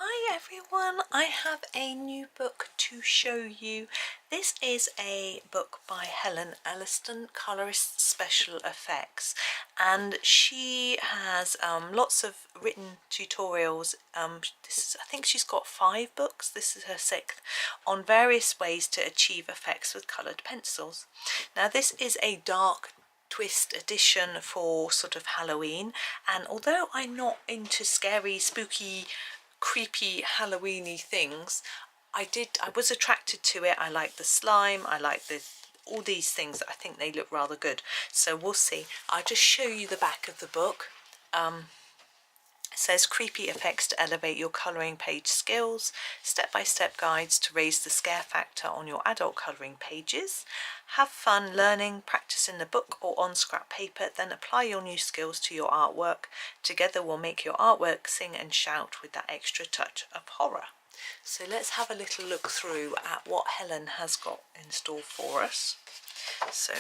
Hi everyone, I have a new book to show you. This is a book by Helen Elliston, Colorist Special Effects, and she has lots of written tutorials. I think she's got 5 books, this is her 6th, on various ways to achieve effects with coloured pencils. Now this is a dark twist edition for sort of Halloween, and although I'm not into scary, spooky, creepy Halloweeny things, I was attracted to it. I like the slime, I like all these things. I think they look rather good, so we'll see. I'll just show you the back of the book. It says creepy effects to elevate your colouring page skills, step-by-step guides to raise the scare factor on your adult colouring pages. Have fun learning, practice in the book or on scrap paper, then apply your new skills to your artwork. Together we'll make your artwork sing and shout with that extra touch of horror. So let's have a little look through at what Helen has got in store for us. So,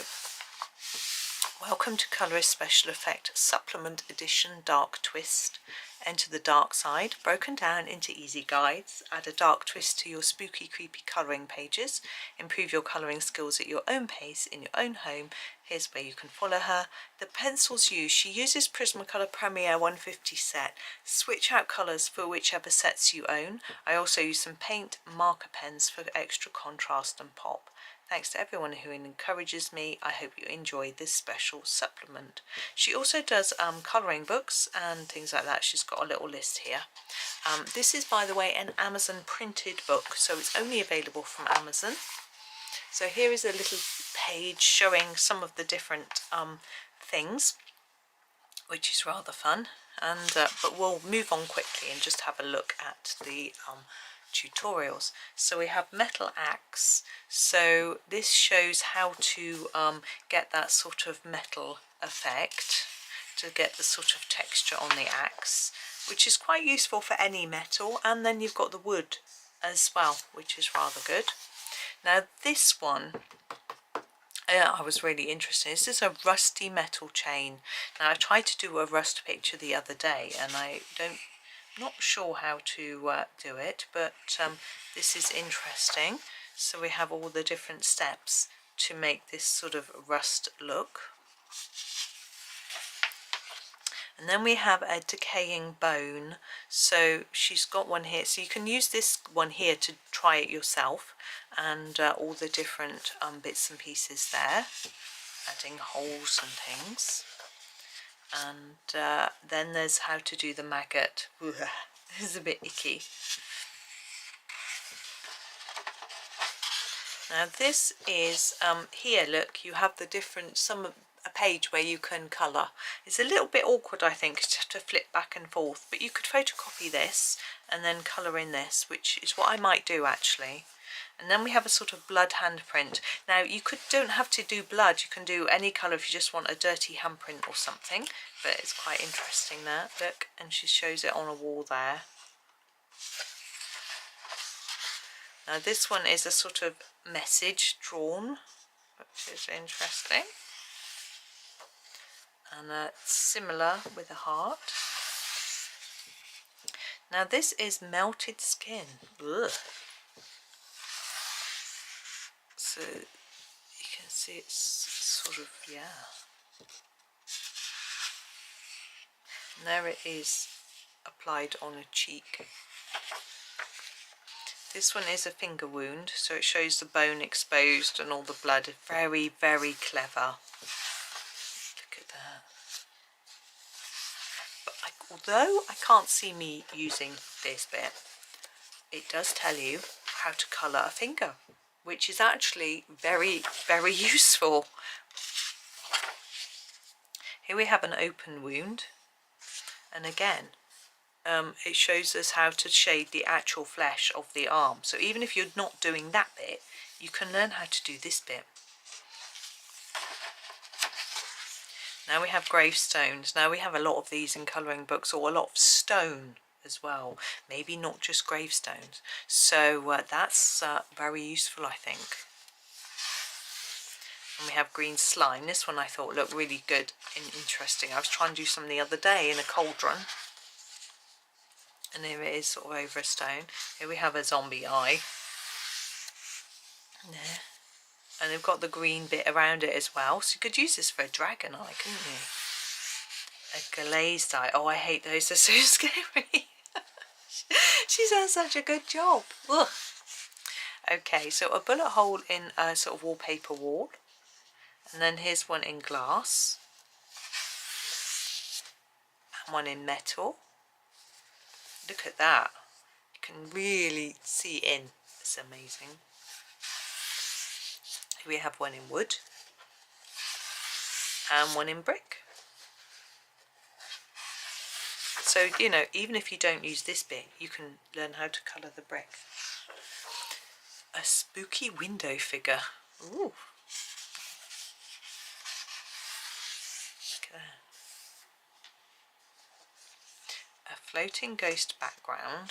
welcome to Colorist Special Effect Supplement Edition Dark Twist. Enter the dark side, broken down into easy guides. Add a dark twist to your spooky, creepy colouring pages. Improve your colouring skills at your own pace in your own home. Here's where you can follow her. The pencils used. She uses Prismacolor Premier 150 set. Switch out colours for whichever sets you own. I also use some paint marker pens for extra contrast and pop. Thanks to everyone who encourages me. I hope you enjoy this special supplement. She also does colouring books and things like that. She's got a little list here. This is, by the way, an Amazon printed book, so it's only available from Amazon. So here is a little page showing some of the different things, which is rather fun. And but we'll move on quickly and just have a look at the tutorials. So we have metal axe, so this shows how to get that sort of metal effect, to get the sort of texture on the axe, which is quite useful for any metal. And then you've got the wood as well, which is rather good. Now this one I was really interested in. This is a rusty metal chain. Now I tried to do a rust picture the other day and not sure how to do it, but this is interesting. So we have all the different steps to make this sort of rust look. And then we have a decaying bone. So she's got one here. So you can use this one here to try it yourself, and all the different bits and pieces there, adding holes and things. And then there's how to do the maggot. This is a bit icky. Now this is here, look, you have the different, a page where you can colour. It's a little bit awkward, I think, to flip back and forth, but you could photocopy this and then colour in this, which is what I might do actually. And then we have a sort of blood handprint. Now you don't have to do blood, you can do any colour if you just want a dirty handprint or something, but it's quite interesting there, look, and she shows it on a wall there. Now this one is a sort of message drawn, which is interesting. And it's similar with a heart. Now this is melted skin. Ugh. So you can see it's sort of, yeah. And there it is, applied on a cheek. This one is a finger wound, so it shows the bone exposed and all the blood. Very, very clever. Look at that. But although I can't see me using this bit, it does tell you how to colour a finger, which is actually very, very useful. Here we have an open wound, and again, it shows us how to shade the actual flesh of the arm. So even if you're not doing that bit, you can learn how to do this bit. Now we have gravestones. Now we have a lot of these in colouring books, or a lot of stone as well, maybe not just gravestones. So that's very useful, I think. And we have green slime. This one I thought looked really good and interesting. I was trying to do some the other day in a cauldron. And here it is sort of over a stone. Here we have a zombie eye. There. And they've got the green bit around it as well. So you could use this for a dragon eye, couldn't you? A glazed eye. Oh, I hate those. They're so scary. She's done such a good job. Ugh. Okay, so a bullet hole in a sort of wallpaper wall. And then here's one in glass. And one in metal. Look at that. You can really see in. It's amazing. Here we have one in wood. And one in brick. So, you know, even if you don't use this bit, you can learn how to colour the brick. A spooky window figure. Ooh. Look at that. A floating ghost background.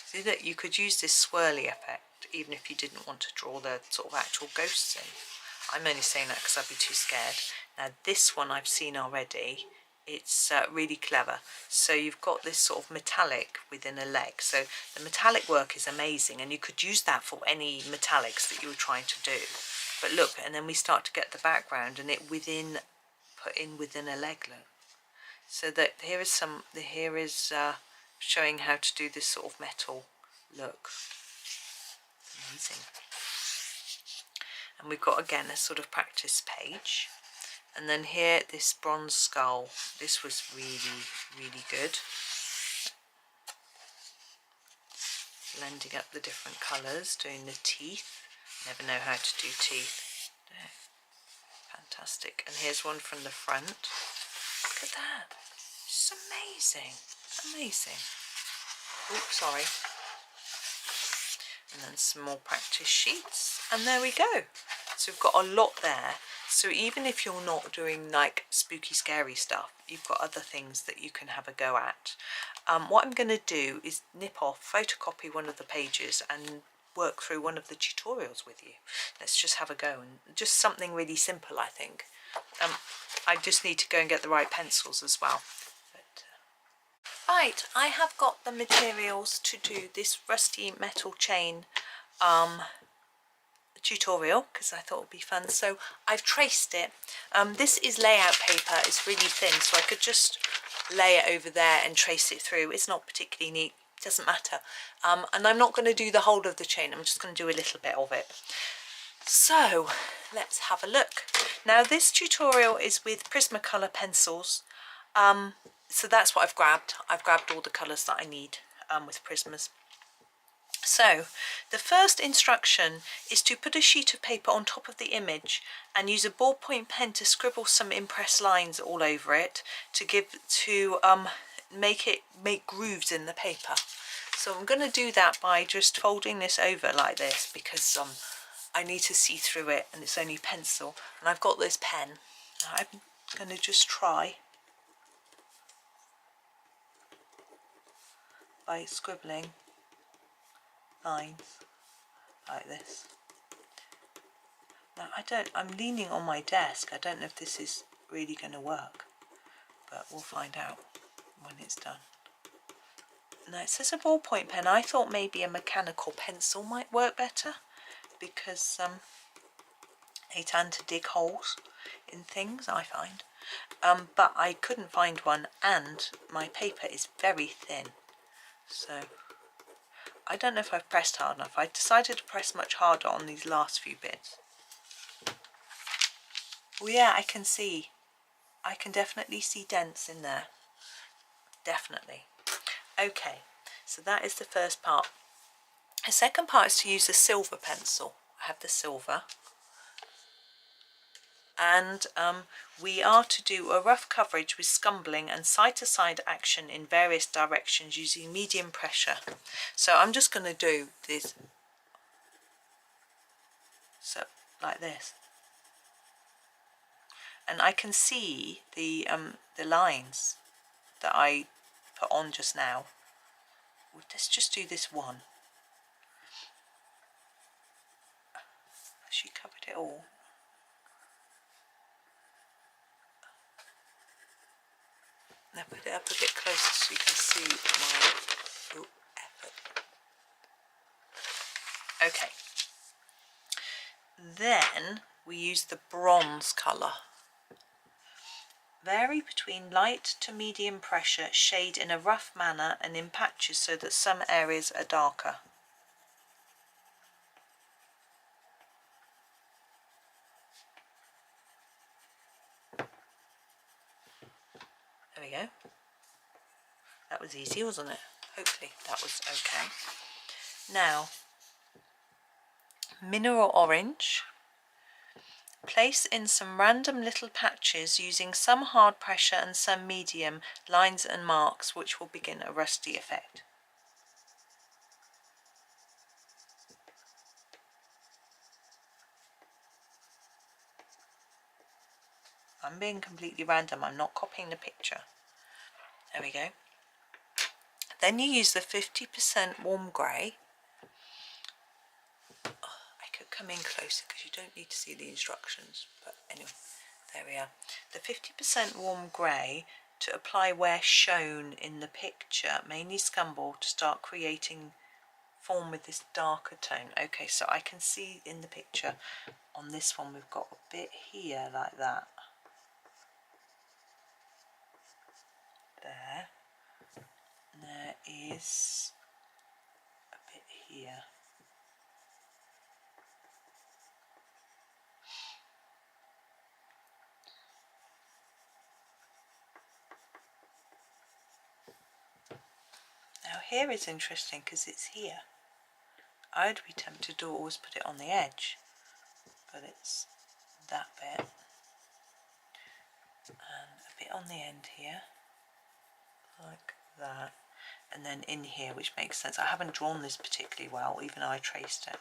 See that you could use this swirly effect even if you didn't want to draw the sort of actual ghosts in. I'm only saying that because I'd be too scared. Now this one I've seen already. It's really clever. So you've got this sort of metallic within a leg. So the metallic work is amazing, and you could use that for any metallics that you were trying to do. But look, and then we start to get the background and it put in within a leg look. So that here is showing how to do this sort of metal look. Amazing. And we've got again a sort of practice page. And then here, this bronze skull. This was really, really good. Blending up the different colours, doing the teeth. Never know how to do teeth. There. Fantastic. And here's one from the front. Look at that. It's amazing. Amazing. Oops, sorry. And then some more practice sheets. And there we go. So we've got a lot there. So even if you're not doing like spooky, scary stuff, you've got other things that you can have a go at. What I'm going to do is nip off, photocopy one of the pages and work through one of the tutorials with you. Let's just have a go, and just something really simple, I think. I just need to go and get the right pencils as well. Right, I have got the materials to do this rusty metal chain tutorial because I thought it would be fun. So I've traced it. This is layout paper. It's really thin, so I could just lay it over there and trace it through. It's not particularly neat. It doesn't matter. And I'm not going to do the whole of the chain. I'm just going to do a little bit of it. So let's have a look. Now this tutorial is with Prismacolor pencils. So that's what I've grabbed. I've grabbed all the colours that I need with Prismas. So the first instruction is to put a sheet of paper on top of the image and use a ballpoint pen to scribble some impressed lines all over it to make grooves in the paper. So I'm going to do that by just folding this over like this because I need to see through it and it's only pencil, and I've got this pen. I'm going to just try by scribbling lines like this. Now I'm leaning on my desk. I don't know if this is really going to work, but we'll find out when it's done. Now it says a ballpoint pen. I thought maybe a mechanical pencil might work better because they tend to dig holes in things, I find. But I couldn't find one, and my paper is very thin. So I don't know if I've pressed hard enough. I decided to press much harder on these last few bits. Oh yeah, I can definitely see dents in there. Definitely. Okay, so that is the first part. The second part is to use a silver pencil. I have the silver. And we are to do a rough coverage with scumbling and side-to-side action in various directions using medium pressure. So I'm just going to do this, so like this, and I can see the lines that I put on just now. Let's just do this one. Has she covered it all? Now put it up a bit closer so you can see my effort. Okay. Then we use the bronze colour. Vary between light to medium pressure, shade in a rough manner and in patches so that some areas are darker. There we go. That was easy, wasn't it? Hopefully that was okay. Now, mineral orange. Place in some random little patches using some hard pressure and some medium lines and marks, which will begin a rusty effect. I'm being completely random, I'm not copying the picture. There we go. Then you use the 50% warm grey. I could come in closer because you don't need to see the instructions, but anyway, there we are. The 50% warm grey to apply where shown in the picture, mainly scumble, to start creating form with this darker tone. Okay, so I can see in the picture on this one we've got a bit here like that. There. And there is a bit here. Now here is interesting because it's here. I would be tempted to always put it on the edge, but it's that bit and a bit on the end here, like that, and then in here, which makes sense. I haven't drawn this particularly well, even though I traced it,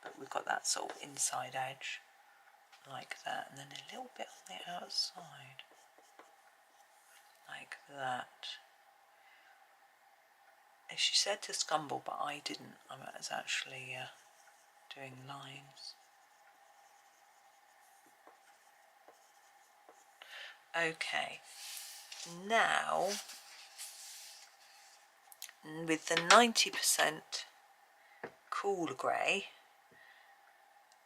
but we've got that sort of inside edge, like that, and then a little bit on the outside, like that. And she said to scumble, but I didn't. I was actually doing lines. Okay, now with the 90% cool grey,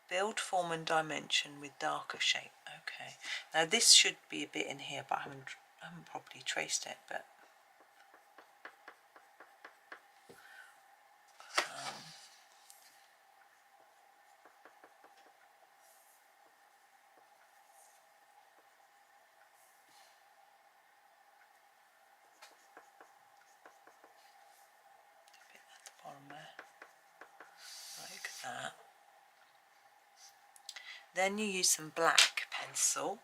build form and dimension with darker shape. Okay, now this should be a bit in here, but I haven't properly traced it, but like that. Then you use some black pencil,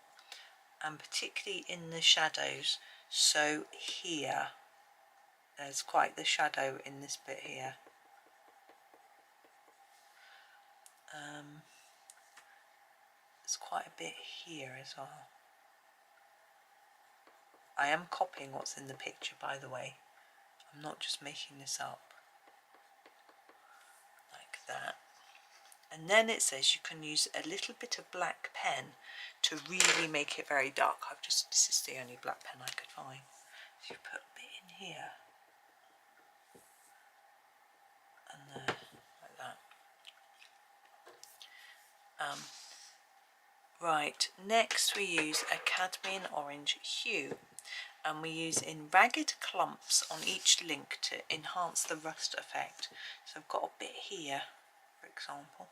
and particularly in the shadows. So here, there's quite the shadow in this bit here. There's quite a bit here as well. I am copying what's in the picture, by the way. I'm not just making this up. Like that. And then it says you can use a little bit of black pen to really make it very dark. This is the only black pen I could find. So you put a bit in here. And there, like that. Right, next we use a cadmium orange hue, and we use in ragged clumps on each link to enhance the rust effect. So I've got a bit here, for example.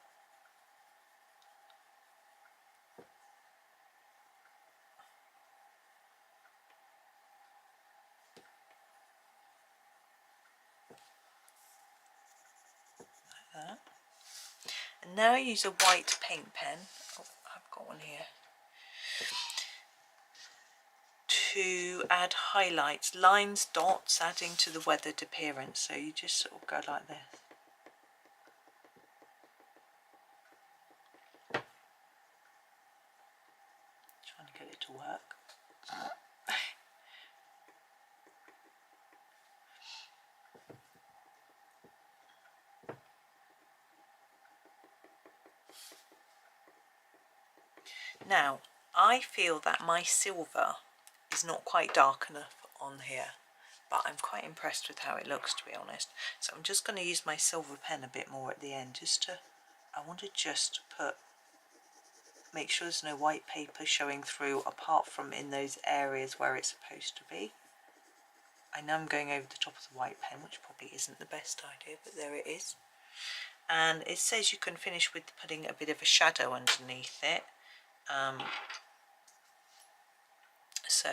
Like that. And now I use a white paint pen. Oh, I've got one here. To add highlights, lines, dots, adding to the weathered appearance. So you just sort of go like this. Trying to get it to work. Now, I feel that my silver is not quite dark enough on here, but I'm quite impressed with how it looks, to be honest. So I'm just going to use my silver pen a bit more at the end, I want to just make sure there's no white paper showing through apart from in those areas where it's supposed to be. I know I'm going over the top of the white pen, which probably isn't the best idea, but there it is. And it says you can finish with putting a bit of a shadow underneath it. So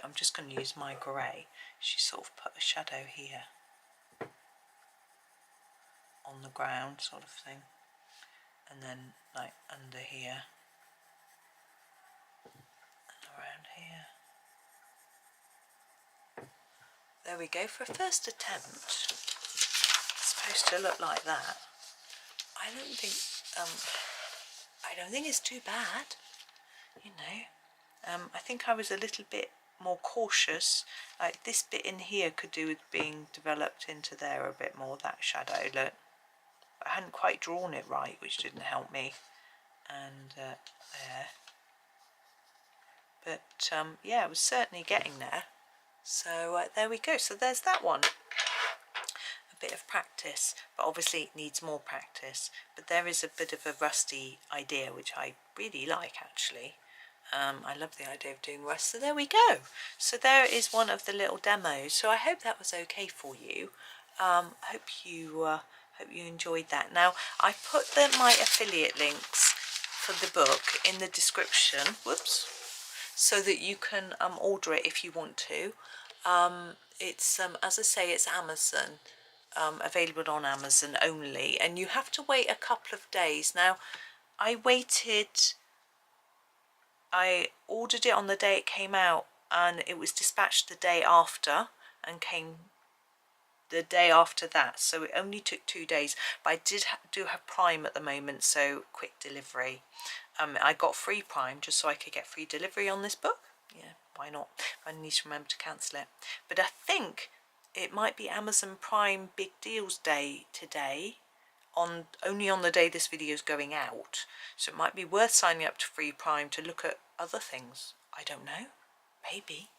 I'm just going to use my grey. She sort of put a shadow here on the ground, sort of thing, and then like under here and around here. There we go for a first attempt. It's supposed to look like that. I don't think it's too bad, you know. I think I was a little bit more cautious. Like this bit in here could do with being developed into there a bit more, that shadow look. I hadn't quite drawn it right, which didn't help me. And there. But yeah, I was certainly getting there. So there we go. So there's that one. A bit of practice, but obviously it needs more practice. But there is a bit of a rusty idea, which I really like actually. I love the idea of doing rust. So there we go. So there is one of the little demos. So I hope that was okay for you. Hope you enjoyed that. Now I put my affiliate links for the book in the description. Whoops. So that you can order it if you want to. It's as I say, it's Amazon, available on Amazon only, and you have to wait a couple of days. Now I ordered it on the day it came out, and it was dispatched the day after and came the day after that, so it only took 2 days. But I do have Prime at the moment, so quick delivery. I got free Prime just so I could get free delivery on this book. Yeah, why not? I need to remember to cancel it. But I think it might be Amazon Prime Big Deals Day today, only on the day this video is going out. So it might be worth signing up to free Prime to look at other things. I don't know. Maybe.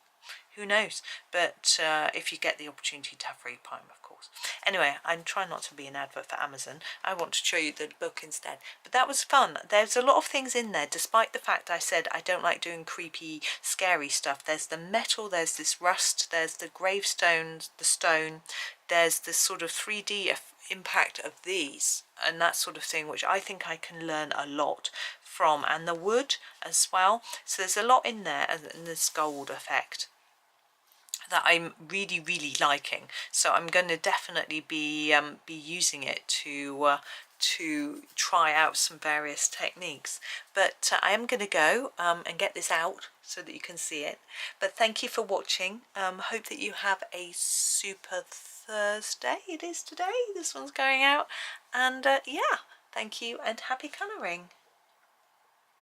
Who knows? But if you get the opportunity to have free Prime, of course. Anyway, I'm trying not to be an advert for Amazon. I want to show you the book instead. But that was fun. There's a lot of things in there, despite the fact I said I don't like doing creepy, scary stuff. There's the metal, there's this rust, there's the gravestones, the stone, there's this sort of 3D impact of these and that sort of thing, which I think I can learn a lot from, and the wood as well. So there's a lot in there, and this gold effect that I'm really liking. So I'm going to definitely be using it to try out some various techniques. But I am going to go and get this out so that you can see it. But thank you for watching. Hope that you have a super Thursday. It is today. This one's going out. And yeah, thank you and happy colouring.